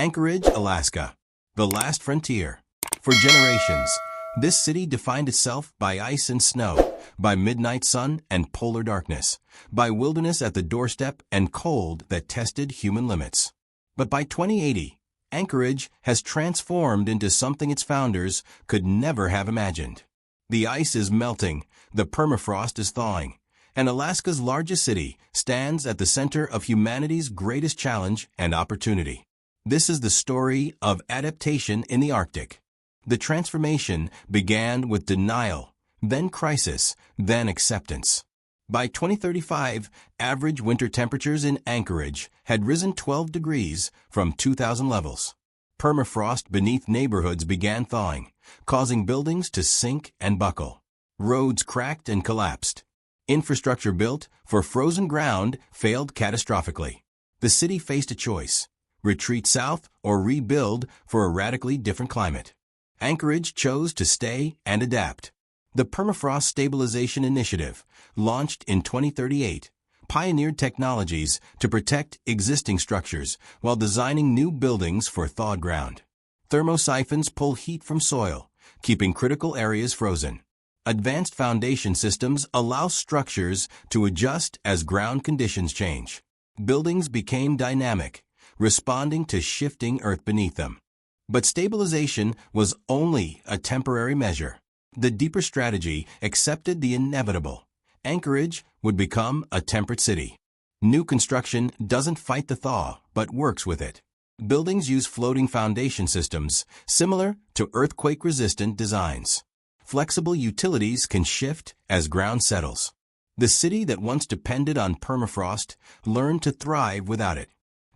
Anchorage, Alaska, the last frontier. For generations, this city defined itself by ice and snow, by midnight sun and polar darkness, by wilderness at the doorstep and cold that tested human limits. But by 2080, Anchorage has transformed into something its founders could never have imagined. The ice is melting, the permafrost is thawing, and Alaska's largest city stands at the center of humanity's greatest challenge and opportunity. This is the story of adaptation in the Arctic. The transformation began with denial, then crisis, then acceptance. By 2035, average winter temperatures in Anchorage had risen 12 degrees from 2000 levels. Permafrost beneath neighborhoods began thawing, causing buildings to sink and buckle. Roads cracked and collapsed. Infrastructure built for frozen ground failed catastrophically. The city faced a choice: retreat south or rebuild for a radically different climate. Anchorage chose to stay and adapt. The Permafrost Stabilization Initiative, launched in 2038, pioneered technologies to protect existing structures while designing new buildings for thawed ground. Thermosiphons pull heat from soil, keeping critical areas frozen. Advanced foundation systems allow structures to adjust as ground conditions change. Buildings became dynamic, responding to shifting earth beneath them. But stabilization was only a temporary measure. The deeper strategy accepted the inevitable. Anchorage would become a temperate city. New construction doesn't fight the thaw, but works with it. Buildings use floating foundation systems, similar to earthquake-resistant designs. Flexible utilities can shift as ground settles. The city that once depended on permafrost learned to thrive without it.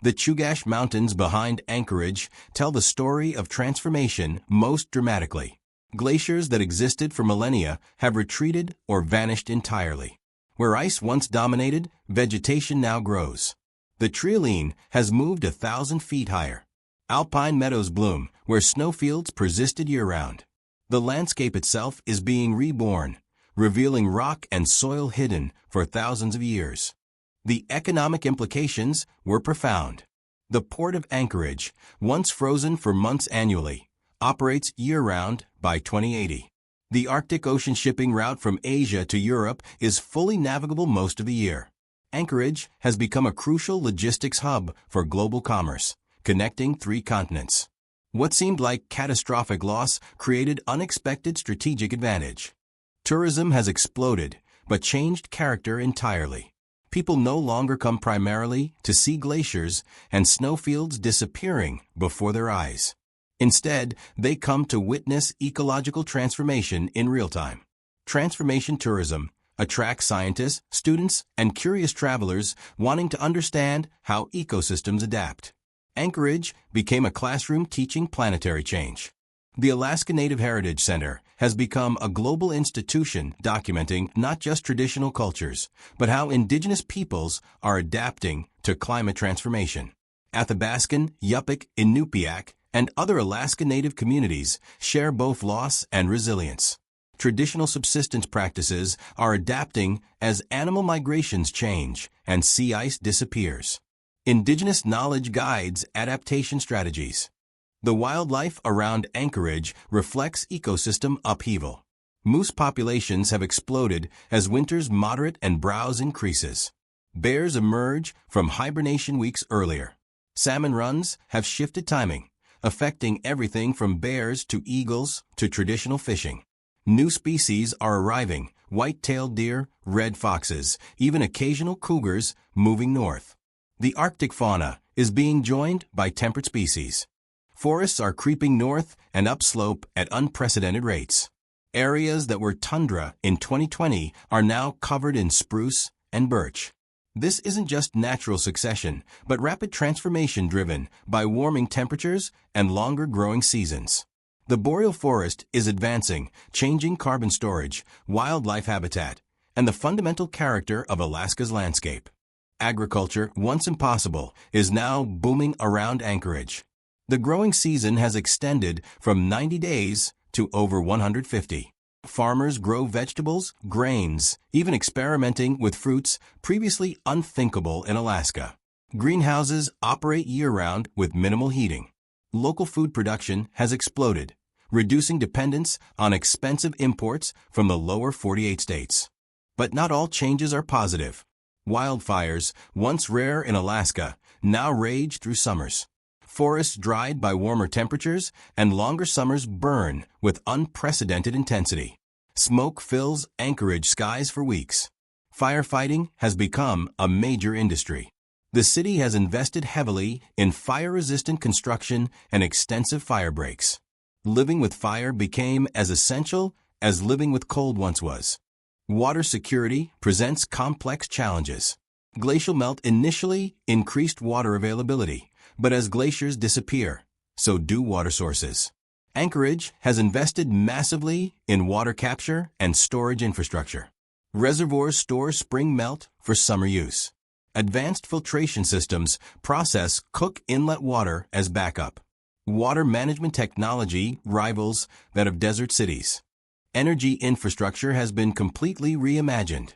The Chugach Mountains behind Anchorage tell the story of transformation most dramatically. Glaciers that existed for millennia have retreated or vanished entirely. Where ice once dominated, vegetation now grows. The treeline has moved 1,000 feet higher. Alpine meadows bloom where snowfields persisted year-round. The landscape itself is being reborn, revealing rock and soil hidden for thousands of years. The economic implications were profound. The port of Anchorage, once frozen for months annually, operates year-round by 2080. The Arctic Ocean shipping route from Asia to Europe is fully navigable most of the year. Anchorage has become a crucial logistics hub for global commerce, connecting 3 continents. What seemed like catastrophic loss created unexpected strategic advantage. Tourism has exploded, but changed character entirely. People no longer come primarily to see glaciers and snowfields disappearing before their eyes. Instead, they come to witness ecological transformation in real time. Transformation tourism attracts scientists, students, and curious travelers wanting to understand how ecosystems adapt. Anchorage became a classroom teaching planetary change. The Alaska Native Heritage Center has become a global institution documenting not just traditional cultures, but how indigenous peoples are adapting to climate transformation. Athabascan, Yupik, Inupiaq, and other Alaska Native communities share both loss and resilience. Traditional subsistence practices are adapting as animal migrations change and sea ice disappears. Indigenous knowledge guides adaptation strategies. The wildlife around Anchorage reflects ecosystem upheaval. Moose populations have exploded as winter's moderate and browse increases. Bears emerge from hibernation weeks earlier. Salmon runs have shifted timing, affecting everything from bears to eagles to traditional fishing. New species are arriving: white-tailed deer, red foxes, even occasional cougars moving north. The Arctic fauna is being joined by temperate species. Forests are creeping north and upslope at unprecedented rates. Areas that were tundra in 2020 are now covered in spruce and birch. This isn't just natural succession, but rapid transformation driven by warming temperatures and longer growing seasons. The boreal forest is advancing, changing carbon storage, wildlife habitat, and the fundamental character of Alaska's landscape. Agriculture, once impossible, is now booming around Anchorage. The growing season has extended from 90 days to over 150. Farmers grow vegetables, grains, even experimenting with fruits previously unthinkable in Alaska. Greenhouses operate year-round with minimal heating. Local food production has exploded, reducing dependence on expensive imports from the lower 48 states. But not all changes are positive. Wildfires, once rare in Alaska, now rage through summers. Forests dried by warmer temperatures and longer summers burn with unprecedented intensity. Smoke fills Anchorage skies for weeks. Firefighting has become a major industry. The city has invested heavily in fire-resistant construction and extensive fire breaks. Living with fire became as essential as living with cold once was. Water security presents complex challenges. Glacial melt initially increased water availability, but as glaciers disappear, so do water sources. Anchorage has invested massively in water capture and storage infrastructure. Reservoirs store spring melt for summer use. Advanced filtration systems process Cook Inlet water as backup. Water management technology rivals that of desert cities. Energy infrastructure has been completely reimagined.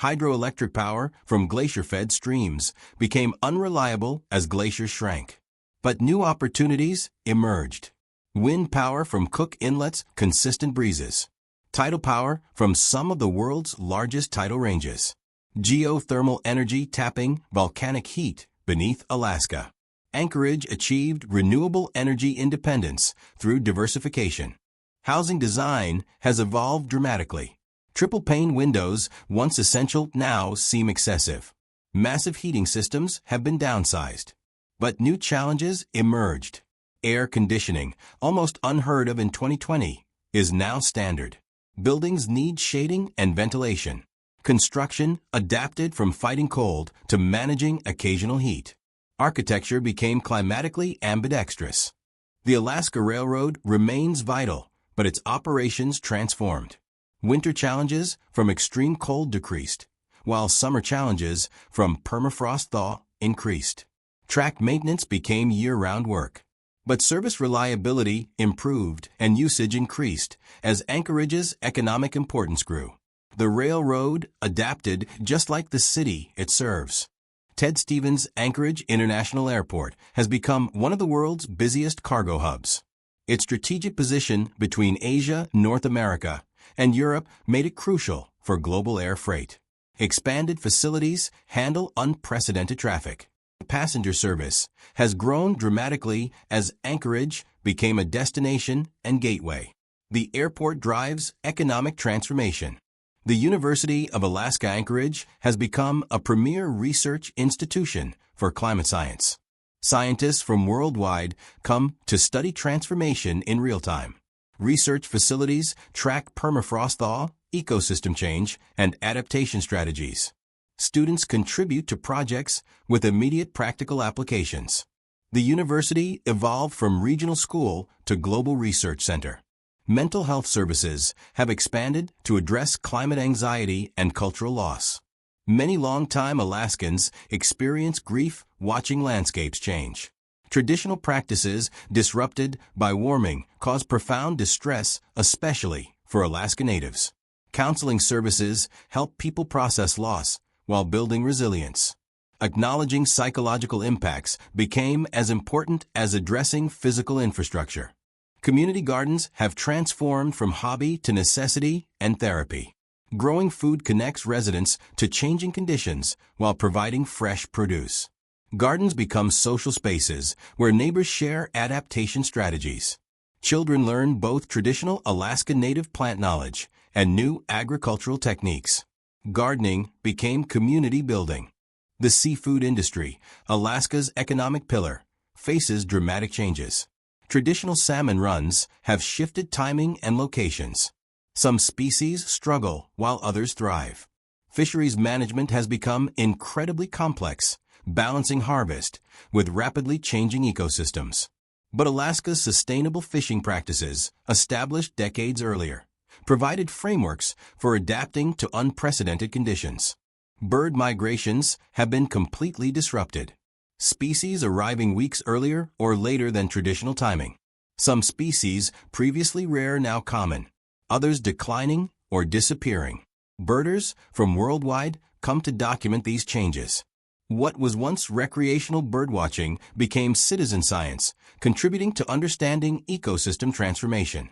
Hydroelectric power from glacier-fed streams became unreliable as glaciers shrank. But new opportunities emerged. Wind power from Cook Inlet's consistent breezes. Tidal power from some of the world's largest tidal ranges. Geothermal energy tapping volcanic heat beneath Alaska. Anchorage achieved renewable energy independence through diversification. Housing design has evolved dramatically. Triple-pane windows, once essential, now seem excessive. Massive heating systems have been downsized. But new challenges emerged. Air conditioning, almost unheard of in 2020, is now standard. Buildings need shading and ventilation. Construction adapted from fighting cold to managing occasional heat. Architecture became climatically ambidextrous. The Alaska Railroad remains vital, but its operations transformed. Winter challenges from extreme cold decreased, while summer challenges from permafrost thaw increased. Track maintenance became year-round work. But service reliability improved and usage increased as Anchorage's economic importance grew. The railroad adapted just like the city it serves. Ted Stevens Anchorage International Airport has become one of the world's busiest cargo hubs. Its strategic position between Asia, North America, and Europe made it crucial for global air freight. Expanded facilities handle unprecedented traffic. Passenger service has grown dramatically as Anchorage became a destination and gateway. The airport drives economic transformation. The University of Alaska Anchorage has become a premier research institution for climate science. Scientists from worldwide come to study transformation in real time. Research facilities track permafrost thaw, ecosystem change, and adaptation strategies. Students contribute to projects with immediate practical applications. The university evolved from regional school to global research center. Mental health services have expanded to address climate anxiety and cultural loss. Many longtime Alaskans experience grief watching landscapes change. Traditional practices disrupted by warming cause profound distress, especially for Alaska Natives. Counseling services help people process loss while building resilience. Acknowledging psychological impacts became as important as addressing physical infrastructure. Community gardens have transformed from hobby to necessity and therapy. Growing food connects residents to changing conditions while providing fresh produce. Gardens become social spaces where neighbors share adaptation strategies. Children learn both traditional Alaska Native plant knowledge and new agricultural techniques. Gardening became community building. The seafood industry, Alaska's economic pillar, faces dramatic changes. Traditional salmon runs have shifted timing and locations. Some species struggle while others thrive. Fisheries management has become incredibly complex, balancing harvest with rapidly changing ecosystems. But Alaska's sustainable fishing practices, established decades earlier, provided frameworks for adapting to unprecedented conditions. Bird migrations have been completely disrupted. Species arriving weeks earlier or later than traditional timing. Some species previously rare now common, others declining or disappearing. Birders from worldwide come to document these changes. What was once recreational birdwatching became citizen science, contributing to understanding ecosystem transformation.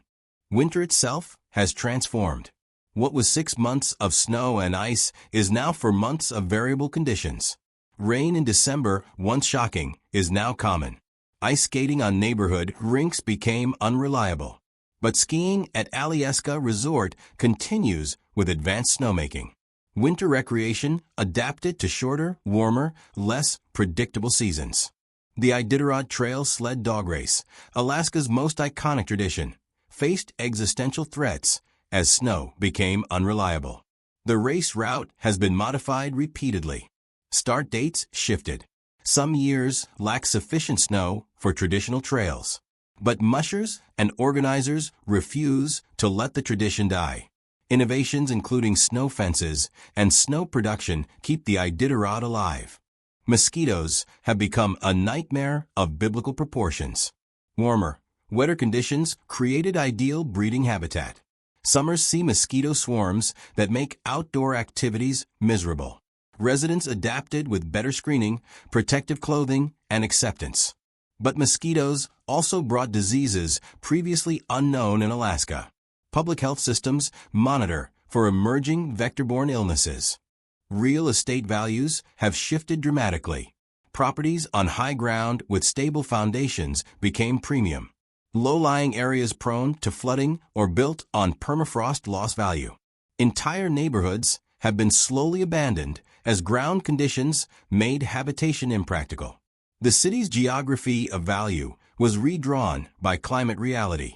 Winter itself has transformed. What was 6 months of snow and ice is now 4 months of variable conditions. Rain in December, once shocking, is now common. Ice skating on neighborhood rinks became unreliable. But skiing at Alyeska Resort continues with advanced snowmaking. Winter recreation adapted to shorter, warmer, less predictable seasons. The Iditarod Trail Sled Dog Race, Alaska's most iconic tradition, faced existential threats as snow became unreliable. The race route has been modified repeatedly. Start dates shifted. Some years lack sufficient snow for traditional trails. But mushers and organizers refuse to let the tradition die. Innovations including snow fences and snow production keep the Iditarod alive. Mosquitoes have become a nightmare of biblical proportions. Warmer, wetter conditions created ideal breeding habitat. Summers see mosquito swarms that make outdoor activities miserable. Residents adapted with better screening, protective clothing, and acceptance. But mosquitoes also brought diseases previously unknown in Alaska. Public health systems monitor for emerging vector-borne illnesses. Real estate values have shifted dramatically. Properties on high ground with stable foundations became premium. Low-lying areas prone to flooding or built on permafrost lost value. Entire neighborhoods have been slowly abandoned as ground conditions made habitation impractical. The city's geography of value was redrawn by climate reality.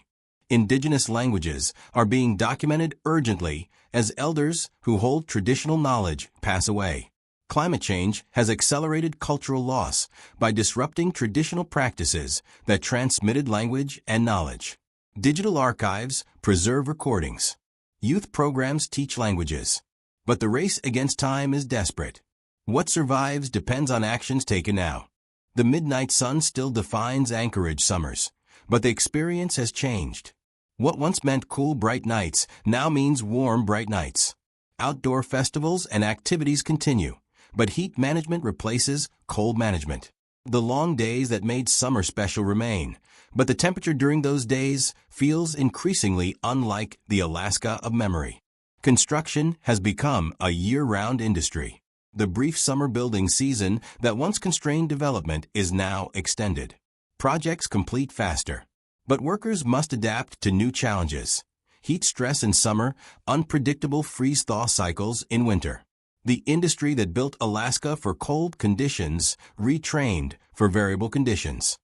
Indigenous languages are being documented urgently as elders who hold traditional knowledge pass away. Climate change has accelerated cultural loss by disrupting traditional practices that transmitted language and knowledge. Digital archives preserve recordings. Youth programs teach languages. But the race against time is desperate. What survives depends on actions taken now. The midnight sun still defines Anchorage summers, but the experience has changed. What once meant cool, bright nights now means warm, bright nights. Outdoor festivals and activities continue, but heat management replaces cold management. The long days that made summer special remain, but the temperature during those days feels increasingly unlike the Alaska of memory. Construction has become a year-round industry. The brief summer building season that once constrained development is now extended. Projects complete faster. But workers must adapt to new challenges. Heat stress in summer, unpredictable freeze-thaw cycles in winter. The industry that built Alaska for cold conditions retrained for variable conditions.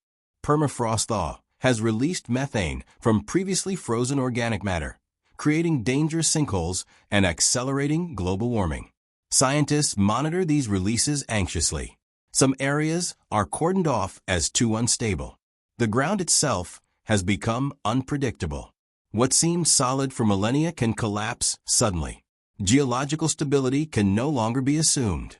Permafrost thaw has released methane from previously frozen organic matter, creating dangerous sinkholes and accelerating global warming. Scientists monitor these releases anxiously. Some areas are cordoned off as too unstable. The ground itself has become unpredictable. What seemed solid for millennia can collapse suddenly. Geological stability can no longer be assumed.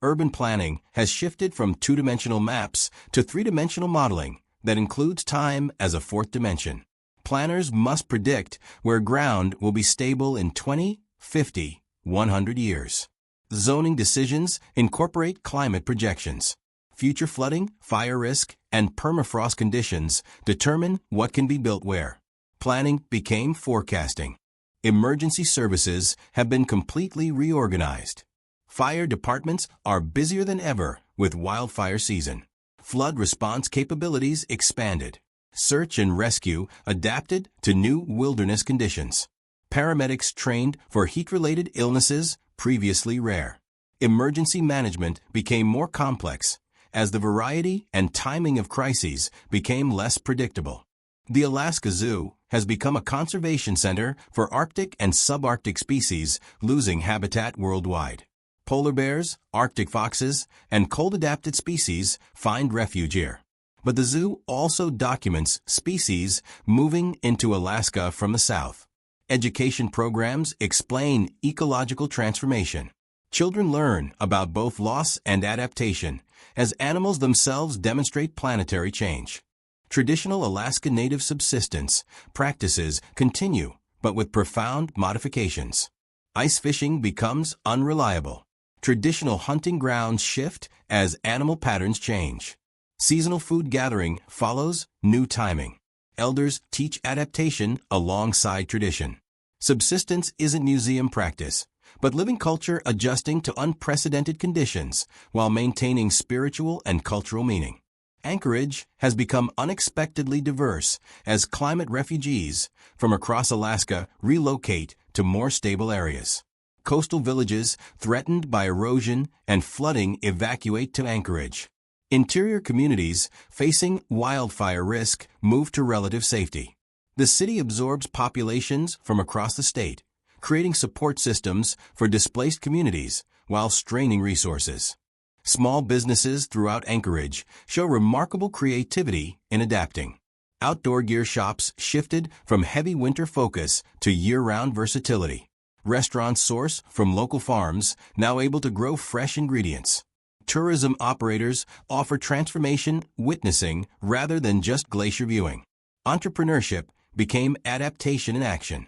Urban planning has shifted from two-dimensional maps to three-dimensional modeling that includes time as a fourth dimension. Planners must predict where ground will be stable in 20, 50, 100 years. Zoning decisions incorporate climate projections. Future flooding, fire risk, and permafrost conditions determine what can be built where. Planning became forecasting. Emergency services have been completely reorganized. Fire departments are busier than ever with wildfire season. Flood response capabilities expanded. Search and rescue adapted to new wilderness conditions. Paramedics trained for heat-related illnesses previously rare. Emergency management became more complex as the variety and timing of crises became less predictable. The Alaska Zoo has become a conservation center for Arctic and subarctic species losing habitat worldwide. Polar bears, Arctic foxes, and cold-adapted species find refuge here. But the zoo also documents species moving into Alaska from the south. Education programs explain ecological transformation. Children learn about both loss and adaptation as animals themselves demonstrate planetary change. Traditional Alaska Native subsistence practices continue, but with profound modifications. Ice fishing becomes unreliable. Traditional hunting grounds shift as animal patterns change. Seasonal food gathering follows new timing. Elders teach adaptation alongside tradition. Subsistence isn't museum practice, but living culture adjusting to unprecedented conditions while maintaining spiritual and cultural meaning. Anchorage has become unexpectedly diverse as climate refugees from across Alaska relocate to more stable areas. Coastal villages threatened by erosion and flooding evacuate to Anchorage. Interior communities facing wildfire risk move to relative safety. The city absorbs populations from across the state, creating support systems for displaced communities while straining resources. Small businesses throughout Anchorage show remarkable creativity in adapting. Outdoor gear shops shifted from heavy winter focus to year-round versatility. Restaurants source from local farms, now able to grow fresh ingredients. Tourism operators offer transformation witnessing rather than just glacier viewing. Entrepreneurship became adaptation in action.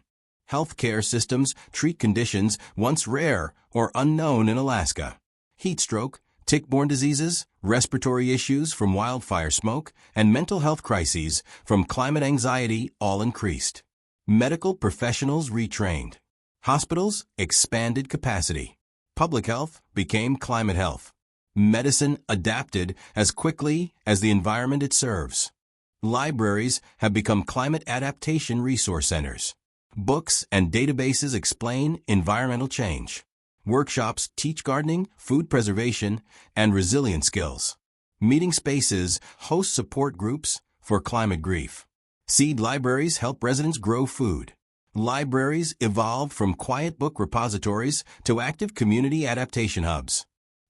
Healthcare systems treat conditions once rare or unknown in Alaska. Heat stroke, tick-borne diseases, respiratory issues from wildfire smoke, and mental health crises from climate anxiety all increased. Medical professionals retrained. Hospitals expanded capacity. Public health became climate health. Medicine adapted as quickly as the environment it serves. Libraries have become climate adaptation resource centers. Books and databases explain environmental change. Workshops teach gardening, food preservation, and resilience skills. Meeting spaces host support groups for climate grief. Seed libraries help residents grow food. Libraries evolved from quiet book repositories to active community adaptation hubs.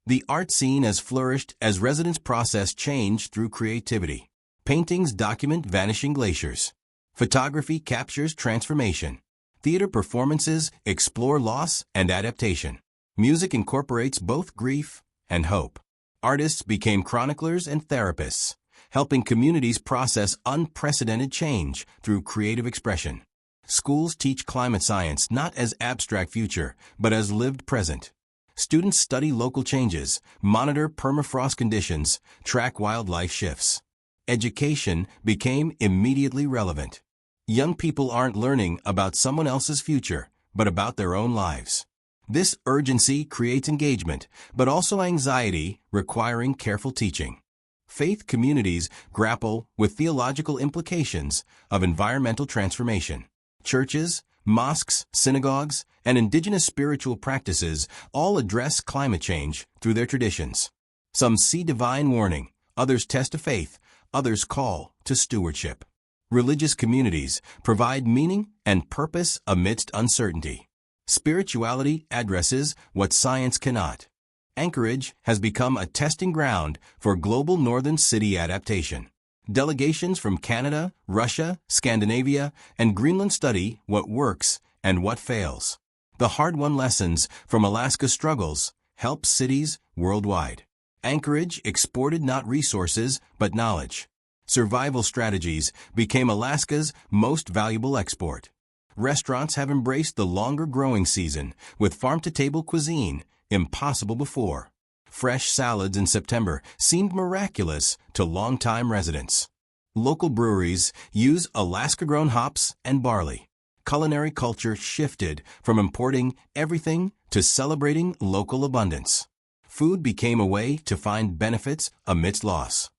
The art scene has flourished as residents process change through creativity. Paintings document vanishing glaciers. Photography captures transformation. Theater performances explore loss and adaptation. Music incorporates both grief and hope. Artists became chroniclers and therapists, helping communities process unprecedented change through creative expression. Schools teach climate science not as abstract future, but as lived present. Students study local changes, monitor permafrost conditions, track wildlife shifts. Education became immediately relevant. Young people aren't learning about someone else's future, but about their own lives. This urgency creates engagement, but also anxiety, requiring careful teaching. Faith communities grapple with theological implications of environmental transformation. Churches, mosques, synagogues, and indigenous spiritual practices all address climate change through their traditions. Some see divine warning, others test to faith, others call to stewardship. Religious communities provide meaning and purpose amidst uncertainty. Spirituality addresses what science cannot. Anchorage has become a testing ground for global northern city adaptation. Delegations from Canada, Russia, Scandinavia, and Greenland study what works and what fails. The hard-won lessons from Alaska's struggles help cities worldwide. Anchorage exported not resources, but knowledge. Survival strategies became Alaska's most valuable export. Restaurants have embraced the longer growing season with farm-to-table cuisine, impossible before. Fresh salads in September seemed miraculous to longtime residents. Local breweries use Alaska-grown hops and barley. Culinary culture shifted from importing everything to celebrating local abundance. Food became a way to find benefits amidst loss.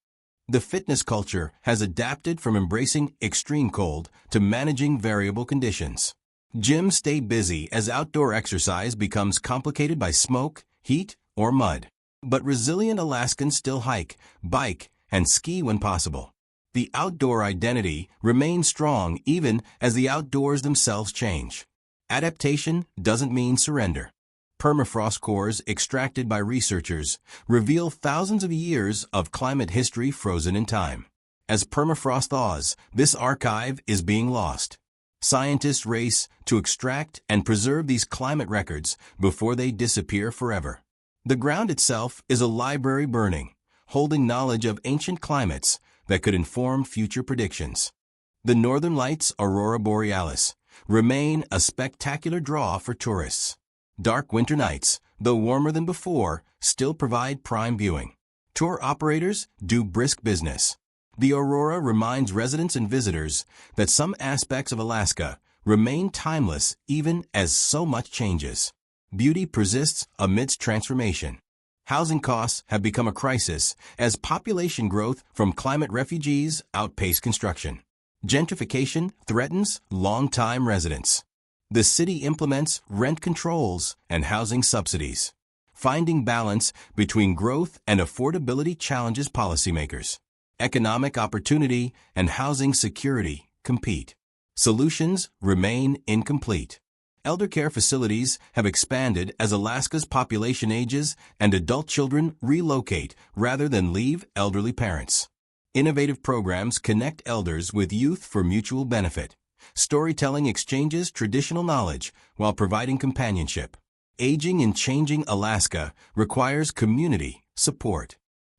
The fitness culture has adapted from embracing extreme cold to managing variable conditions. Gyms stay busy as outdoor exercise becomes complicated by smoke, heat, or mud. But resilient Alaskans still hike, bike, and ski when possible. The outdoor identity remains strong even as the outdoors themselves change. Adaptation doesn't mean surrender. Permafrost cores extracted by researchers reveal thousands of years of climate history frozen in time. As permafrost thaws, this archive is being lost. Scientists race to extract and preserve these climate records before they disappear forever. The ground itself is a library burning, holding knowledge of ancient climates that could inform future predictions. The Northern Lights, Aurora Borealis, remain a spectacular draw for tourists. Dark winter nights, though warmer than before, still provide prime viewing. Tour operators do brisk business. The aurora reminds residents and visitors that some aspects of Alaska remain timeless even as so much changes. Beauty persists amidst transformation. Housing costs have become a crisis as population growth from climate refugees outpace construction. Gentrification threatens long-time residents. The city implements rent controls and housing subsidies. Finding balance between growth and affordability challenges policymakers. Economic opportunity and housing security compete. Solutions remain incomplete. Elder care facilities have expanded as Alaska's population ages and adult children relocate rather than leave elderly parents. Innovative programs connect elders with youth for mutual benefit. Storytelling exchanges traditional knowledge while providing companionship. Aging and changing Alaska requires community support.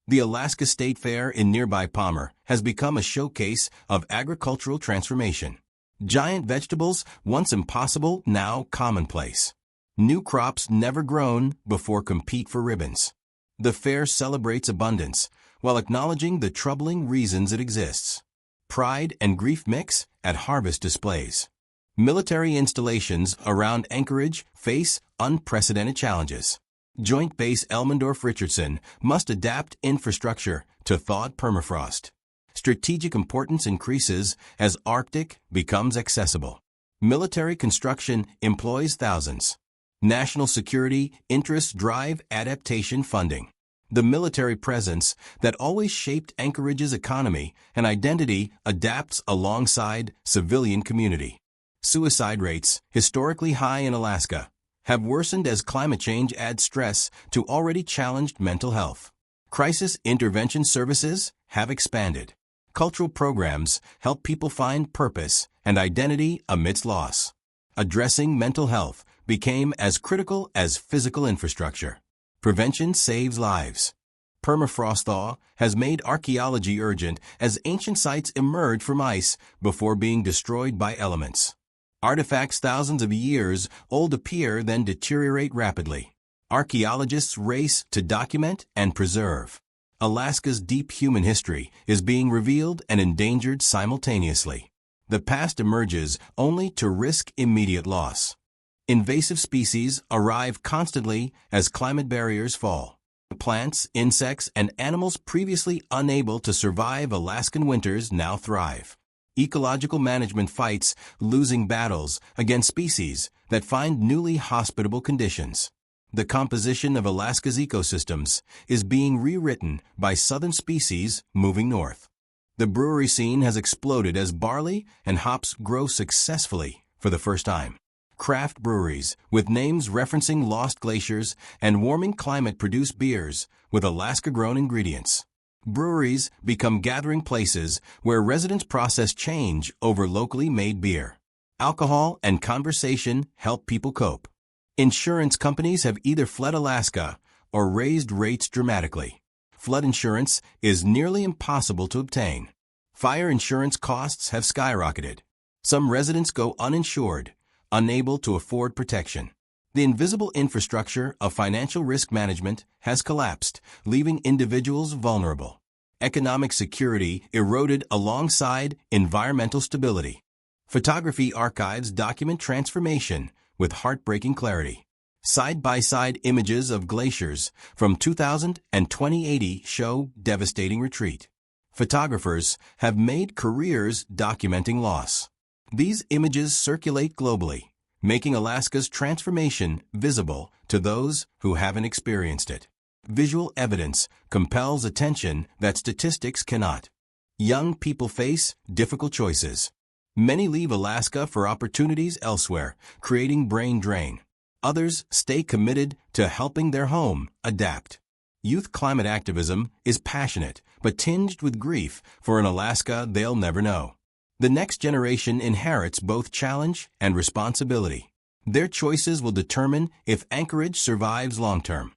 The Alaska State Fair in nearby Palmer has become a showcase of agricultural transformation. Giant vegetables, once impossible, now commonplace. New crops never grown before compete for ribbons. The fair celebrates abundance while acknowledging the troubling reasons it exists. Pride and grief mix at harvest displays. Military installations around Anchorage face unprecedented challenges. Joint Base Elmendorf-Richardson must adapt infrastructure to thawed permafrost. Strategic importance increases as Arctic becomes accessible. Military construction employs thousands. National security interests drive adaptation funding. The military presence that always shaped Anchorage's economy and identity adapts alongside civilian community. Suicide rates, historically high in Alaska, have worsened as climate change adds stress to already challenged mental health. Crisis intervention services have expanded. Cultural programs help people find purpose and identity amidst loss. Addressing mental health became as critical as physical infrastructure. Prevention saves lives. Permafrost thaw has made archaeology urgent as ancient sites emerge from ice before being destroyed by elements. Artifacts thousands of years old appear then deteriorate rapidly. Archaeologists race to document and preserve. Alaska's deep human history is being revealed and endangered simultaneously. The past emerges only to risk immediate loss. Invasive species arrive constantly as climate barriers fall. Plants, insects, and animals previously unable to survive Alaskan winters now thrive. Ecological management fights losing battles against species that find newly hospitable conditions. The composition of Alaska's ecosystems is being rewritten by southern species moving north. The brewery scene has exploded as barley and hops grow successfully for the first time. Craft breweries, with names referencing lost glaciers and warming climate, produce beers with Alaska-grown ingredients. Breweries become gathering places where residents process change over locally made beer. Alcohol and conversation help people cope. Insurance companies have either fled Alaska or raised rates dramatically. Flood insurance is nearly impossible to obtain. Fire insurance costs have skyrocketed. Some residents go uninsured, unable to afford protection. The invisible infrastructure of financial risk management has collapsed, leaving individuals vulnerable. Economic security eroded alongside environmental stability. Photography archives document transformation with heartbreaking clarity. Side-by-side images of glaciers from 2000 and 2080 show devastating retreat. Photographers have made careers documenting loss. These images circulate globally, making Alaska's transformation visible to those who haven't experienced it. Visual evidence compels attention that statistics cannot. Young people face difficult choices. Many leave Alaska for opportunities elsewhere, creating brain drain. Others stay committed to helping their home adapt. Youth climate activism is passionate, but tinged with grief for an Alaska they'll never know. The next generation inherits both challenge and responsibility. Their choices will determine if Anchorage survives long-term.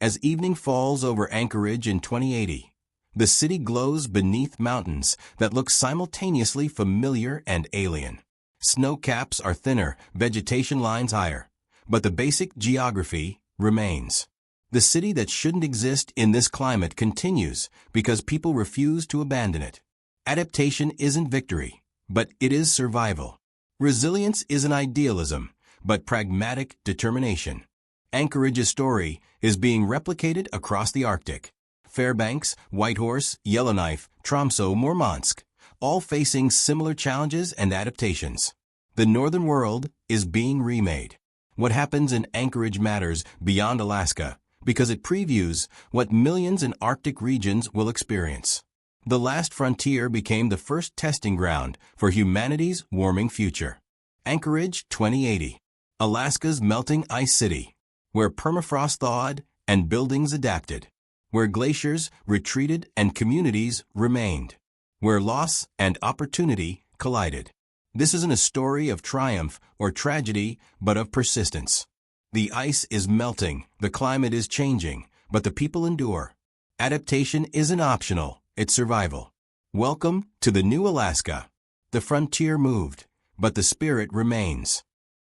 As evening falls over Anchorage in 2080, the city glows beneath mountains that look simultaneously familiar and alien. Snow caps are thinner, vegetation lines higher, but the basic geography remains. The city that shouldn't exist in this climate continues because people refuse to abandon it. Adaptation isn't victory, but it is survival. Resilience isn't idealism, but pragmatic determination. Anchorage's story is being replicated across the Arctic. Fairbanks, Whitehorse, Yellowknife, Tromsø, Murmansk, all facing similar challenges and adaptations. The northern world is being remade. What happens in Anchorage matters beyond Alaska because it previews what millions in Arctic regions will experience. The last frontier became the first testing ground for humanity's warming future. Anchorage 2080, Alaska's melting ice city, where permafrost thawed and buildings adapted, where glaciers retreated and communities remained, where loss and opportunity collided. This isn't a story of triumph or tragedy, but of persistence. The ice is melting, the climate is changing, but the people endure. Adaptation isn't optional, it's survival. Welcome to the new Alaska. The frontier moved, but the spirit remains.